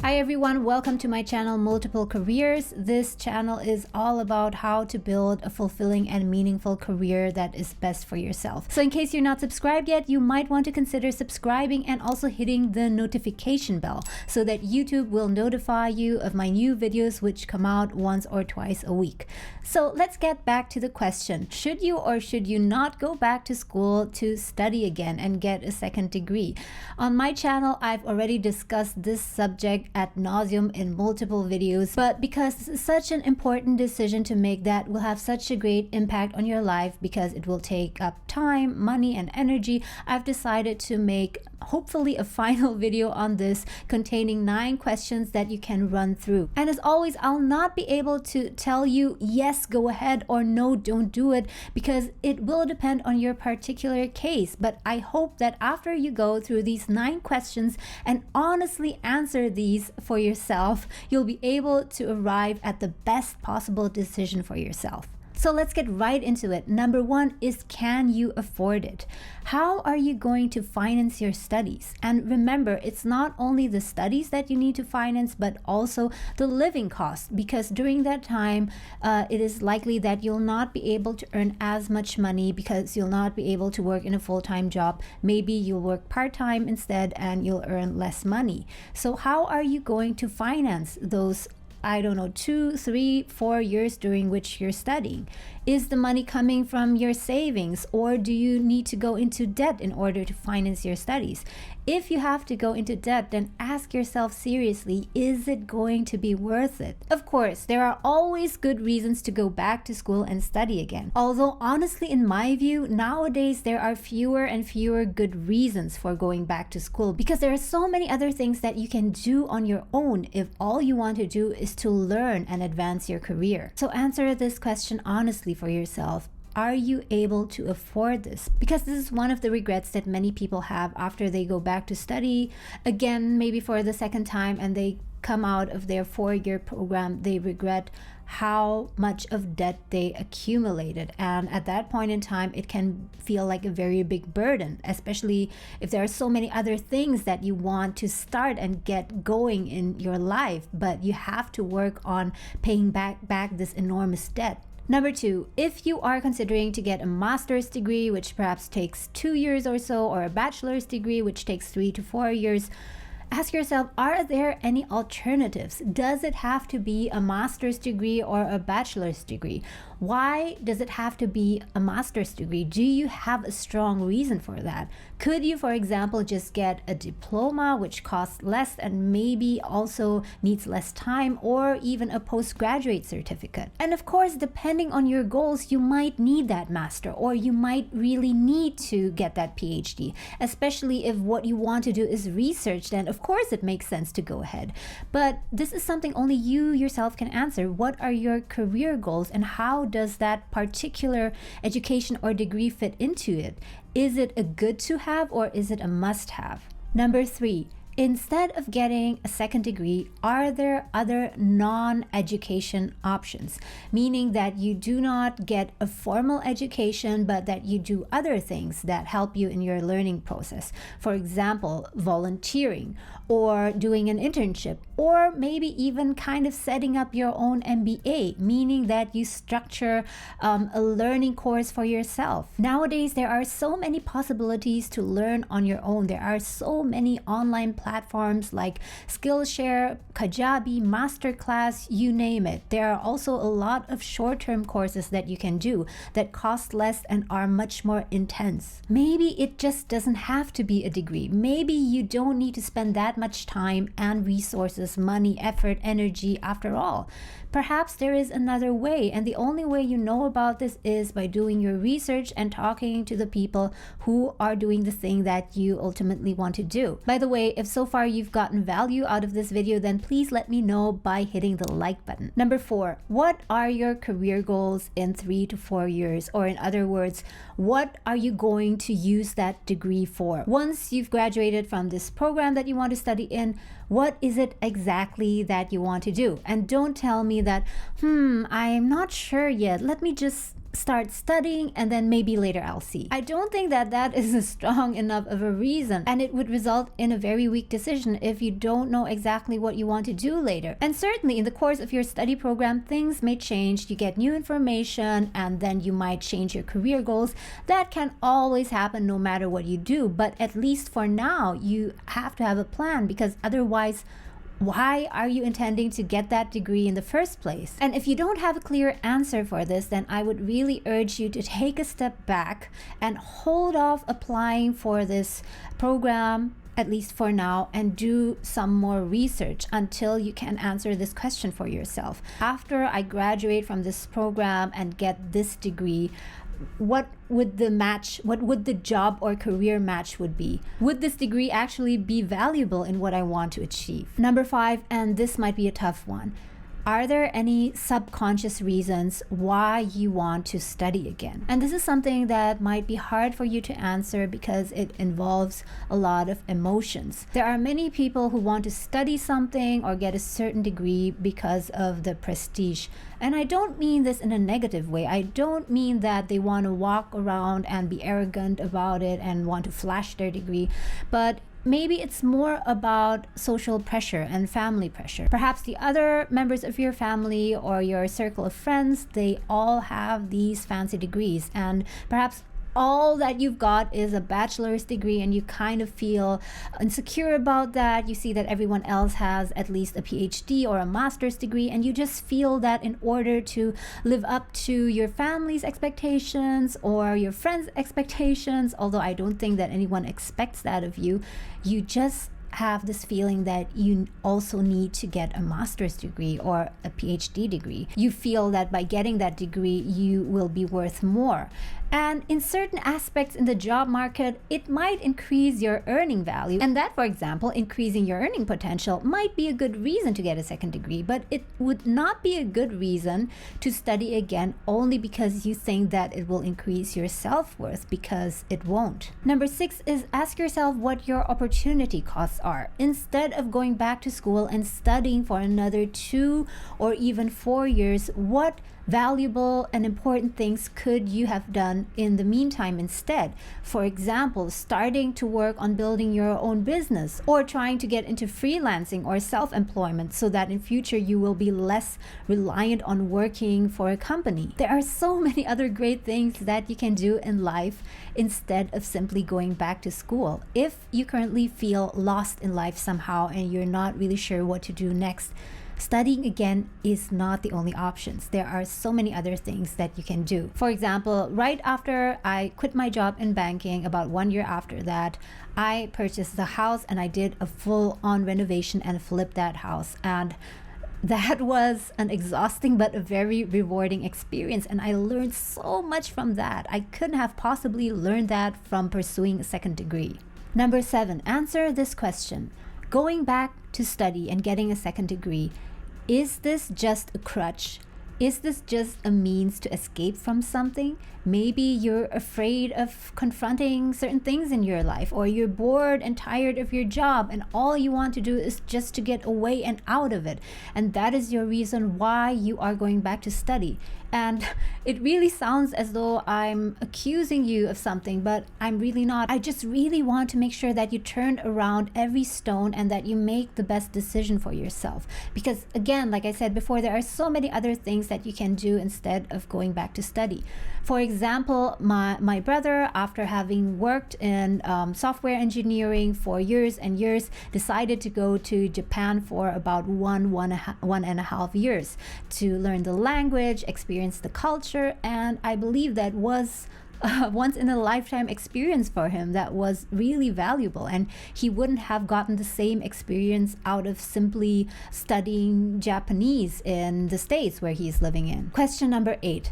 Hi everyone, welcome to my channel Multiple Careers. This channel is all about how to build a fulfilling and meaningful career that is best for yourself. So in case you're not subscribed yet, you might want to consider subscribing and also hitting the notification bell so that YouTube will notify you of my new videos which come out once or twice a week. So let's get back to the question. Should you or should you not go back to school to study again and get a second degree? On my channel, I've already discussed this subject ad nauseum in multiple videos, but because it's such an important decision to make that will have such a great impact on your life because it will take up time, money, and energy, I've decided to make hopefully a final video on this containing 9 questions that you can run through. And as always, I'll not be able to tell you yes, go ahead, or no, don't do it, because it will depend on your particular case. But I hope that after you go through these 9 questions and honestly answer these for yourself, you'll be able to arrive at the best possible decision for yourself. So let's get right into it. Number 1 is, can you afford it? How are you going to finance your studies? And remember, it's not only the studies that you need to finance, but also the living costs, because during that time, it is likely that you'll not be able to earn as much money because you'll not be able to work in a full-time job. Maybe you'll work part-time instead and you'll earn less money. So how are you going to finance those 2, 3, 4 years during which you're studying? Is the money coming from your savings, or do you need to go into debt in order to finance your studies? If you have to go into debt, then ask yourself seriously, is it going to be worth it? Of course, there are always good reasons to go back to school and study again. Although honestly, in my view, nowadays there are fewer and fewer good reasons for going back to school because there are so many other things that you can do on your own if all you want to do is to learn and advance your career. So answer this question honestly for yourself. Are you able to afford this? Because this is one of the regrets that many people have after they go back to study again, maybe for the second time, and they come out of their 4-year program. They regret how much of debt they accumulated, and at that point in time it can feel like a very big burden, especially if there are so many other things that you want to start and get going in your life, but you have to work on paying back this enormous debt. Number 2, if you are considering to get a master's degree, which perhaps takes 2 years or so, or a bachelor's degree, which takes 3 to 4 years, ask yourself, are there any alternatives? Does it have to be a master's degree or a bachelor's degree? Why does it have to be a master's degree? Do you have a strong reason for that? Could you, for example, just get a diploma which costs less and maybe also needs less time, or even a postgraduate certificate? And of course, depending on your goals, you might need that master, or you might really need to get that PhD, especially if what you want to do is research. Then of course it makes sense to go ahead. But this is something only you yourself can answer. What are your career goals, and how does that particular education or degree fit into it? Is it a good to have, or is it a must have? Number 3, instead of getting a second degree, are there other non-education options? Meaning that you do not get a formal education, but that you do other things that help you in your learning process. For example, volunteering, or doing an internship, or maybe even kind of setting up your own MBA, meaning that you structure a learning course for yourself. Nowadays, there are so many possibilities to learn on your own. There are so many online platforms like Skillshare, Kajabi, Masterclass, you name it. There are also a lot of short-term courses that you can do that cost less and are much more intense. Maybe it just doesn't have to be a degree. Maybe you don't need to spend that much time and resources, money, effort, energy after all. Perhaps there is another way, and the only way you know about this is by doing your research and talking to the people who are doing the thing that you ultimately want to do. By the way, if so far you've gotten value out of this video, then please let me know by hitting the like button. Number 4, what are your career goals in 3 to 4 years? Or in other words, what are you going to use that degree for? Once you've graduated from this program that you want to study in, what is it exactly that you want to do? And don't tell me that, I'm not sure yet. Let me just start studying and then maybe later I'll see. I don't think that that is a strong enough of a reason, and it would result in a very weak decision if you don't know exactly what you want to do later. And certainly in the course of your study program, things may change. You get new information and then you might change your career goals. That can always happen no matter what you do, but at least for now you have to have a plan, because otherwise, why are you intending to get that degree in the first place? And if you don't have a clear answer for this, then I would really urge you to take a step back and hold off applying for this program, at least for now, and do some more research until you can answer this question for yourself. After I graduate from this program and get this degree, what would the job or career match would be? Would this degree actually be valuable in what I want to achieve? Number 5, and this might be a tough one. Are there any subconscious reasons why you want to study again? And this is something that might be hard for you to answer because it involves a lot of emotions. There are many people who want to study something or get a certain degree because of the prestige. And I don't mean this in a negative way. I don't mean that they want to walk around and be arrogant about it and want to flash their degree, but maybe it's more about social pressure and family pressure. Perhaps the other members of your family or your circle of friends, they all have these fancy degrees, and perhaps all that you've got is a bachelor's degree and you kind of feel insecure about that. You see that everyone else has at least a PhD or a master's degree, and you just feel that in order to live up to your family's expectations or your friends' expectations, although I don't think that anyone expects that of you, you just have this feeling that you also need to get a master's degree or a PhD degree. You feel that by getting that degree, you will be worth more. And in certain aspects in the job market, it might increase your earning value. And that, for example, increasing your earning potential might be a good reason to get a second degree, but it would not be a good reason to study again only because you think that it will increase your self-worth, because it won't. Number 6 is ask yourself what your opportunity costs are. Instead of going back to school and studying for another 2 or even 4 years, what valuable and important things could you have done in the meantime instead? For example, starting to work on building your own business, or trying to get into freelancing or self-employment so that in future you will be less reliant on working for a company. There are so many other great things that you can do in life instead of simply going back to school. If you currently feel lost in life somehow and you're not really sure what to do next, studying again is not the only options. There are so many other things that you can do. For example, right after I quit my job in banking, about 1 year after that, I purchased a house and I did a full-on renovation and flipped that house. And that was an exhausting but a very rewarding experience, and I learned so much from that. I couldn't have possibly learned that from pursuing a second degree. Number 7, answer this question. Going back to study and getting a second degree, is this just a crutch? Is this just a means to escape from something? Maybe you're afraid of confronting certain things in your life, or you're bored and tired of your job and all you want to do is just to get away and out of it. And that is your reason why you are going back to study. And it really sounds as though I'm accusing you of something, but I'm really not. I just really want to make sure that you turn around every stone and that you make the best decision for yourself. Because again, like I said before, there are so many other things that you can do instead of going back to study. For example, my brother, after having worked in software engineering for years and years, decided to go to Japan for about one and a half years to learn the language, experience the culture, and I believe that was once in a lifetime experience for him that was really valuable, and he wouldn't have gotten the same experience out of simply studying Japanese in the States where he's living in. Question number 8.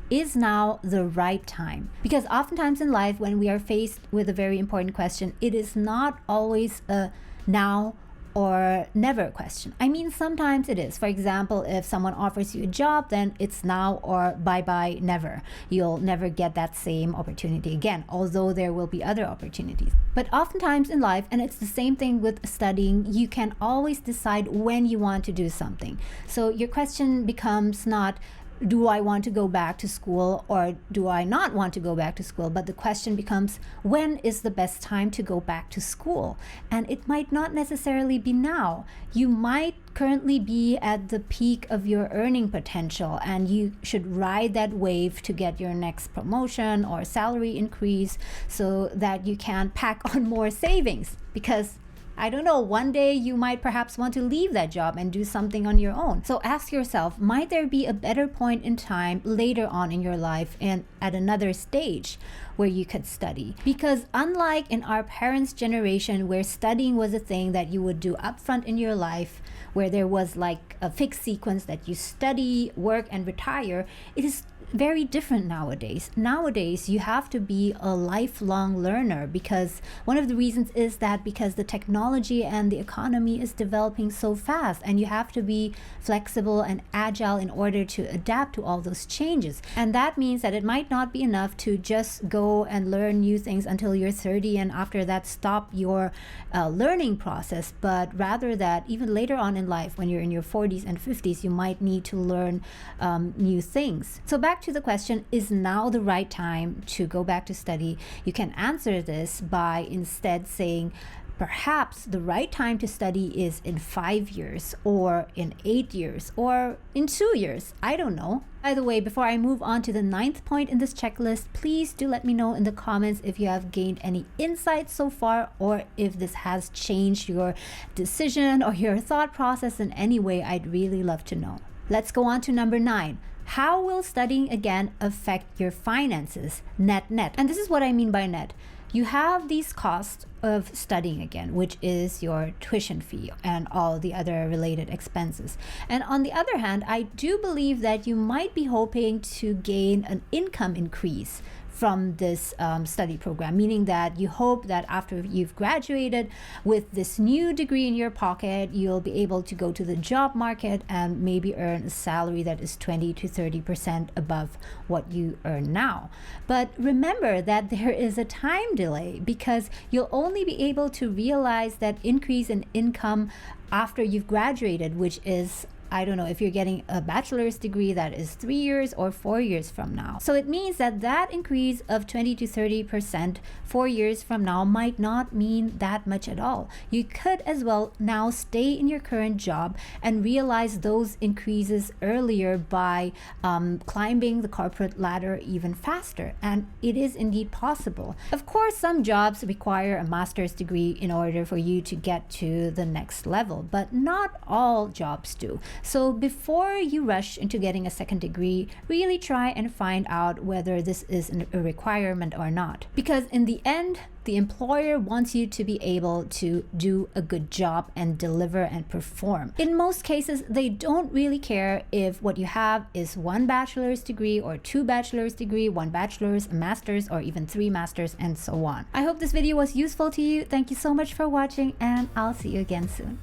Is now the right time? Because oftentimes in life, when we are faced with a very important question, it is not always a now or never question. I mean, sometimes it is. For example, if someone offers you a job, then it's now or bye-bye, never. You'll never get that same opportunity again, although there will be other opportunities. But oftentimes in life, and it's the same thing with studying, you can always decide when you want to do something. So your question becomes not, do I want to go back to school or do I not want to go back to school? But the question becomes, when is the best time to go back to school? And it might not necessarily be now. You might currently be at the peak of your earning potential, and you should ride that wave to get your next promotion or salary increase so that you can pack on more savings. Because I don't know, one day you might perhaps want to leave that job and do something on your own. So ask yourself, might there be a better point in time later on in your life and at another stage where you could study? Because unlike in our parents' generation, where studying was a thing that you would do upfront in your life, where there was like a fixed sequence that you study, work, and retire, it is very different nowadays. Nowadays, you have to be a lifelong learner, because one of the reasons is that because the technology and the economy is developing so fast, and you have to be flexible and agile in order to adapt to all those changes. And that means that it might not be enough to just go and learn new things until you're 30 and after that stop your learning process, but rather that even later on in life, when you're in your 40s and 50s, you might need to learn new things. So back to the question, is now the right time to go back to study? You can answer this by instead saying, perhaps the right time to study is in 5 years or in 8 years or in 2 years. I don't know. By the way, before I move on to the 9th point in this checklist, please do let me know in the comments if you have gained any insights so far, or if this has changed your decision or your thought process in any way. I'd really love to know. Let's go on to number 9. How will studying again affect your finances? Net. And this is what I mean by net. You have these costs of studying again, which is your tuition fee and all the other related expenses. And on the other hand, I do believe that you might be hoping to gain an income increase from this study program, meaning that you hope that after you've graduated with this new degree in your pocket, you'll be able to go to the job market and maybe earn a salary that is 20 to 30% above what you earn now. But remember that there is a time delay, because you'll only be able to realize that increase in income after you've graduated, which is, I don't know, if you're getting a bachelor's degree, that is 3 years or 4 years from now. So it means that that increase of 20 to 30% 4 years from now might not mean that much at all. You could as well now stay in your current job and realize those increases earlier by climbing the corporate ladder even faster. And it is indeed possible. Of course, some jobs require a master's degree in order for you to get to the next level, but not all jobs do. So before you rush into getting a second degree, really try and find out whether this is a requirement or not. Because in the end, the employer wants you to be able to do a good job and deliver and perform. In most cases, they don't really care if what you have is 1 bachelor's degree or 2 bachelor's degree, 1 bachelor's, a master's, or even 3 masters, and so on. I hope this video was useful to you. Thank you so much for watching, and I'll see you again soon.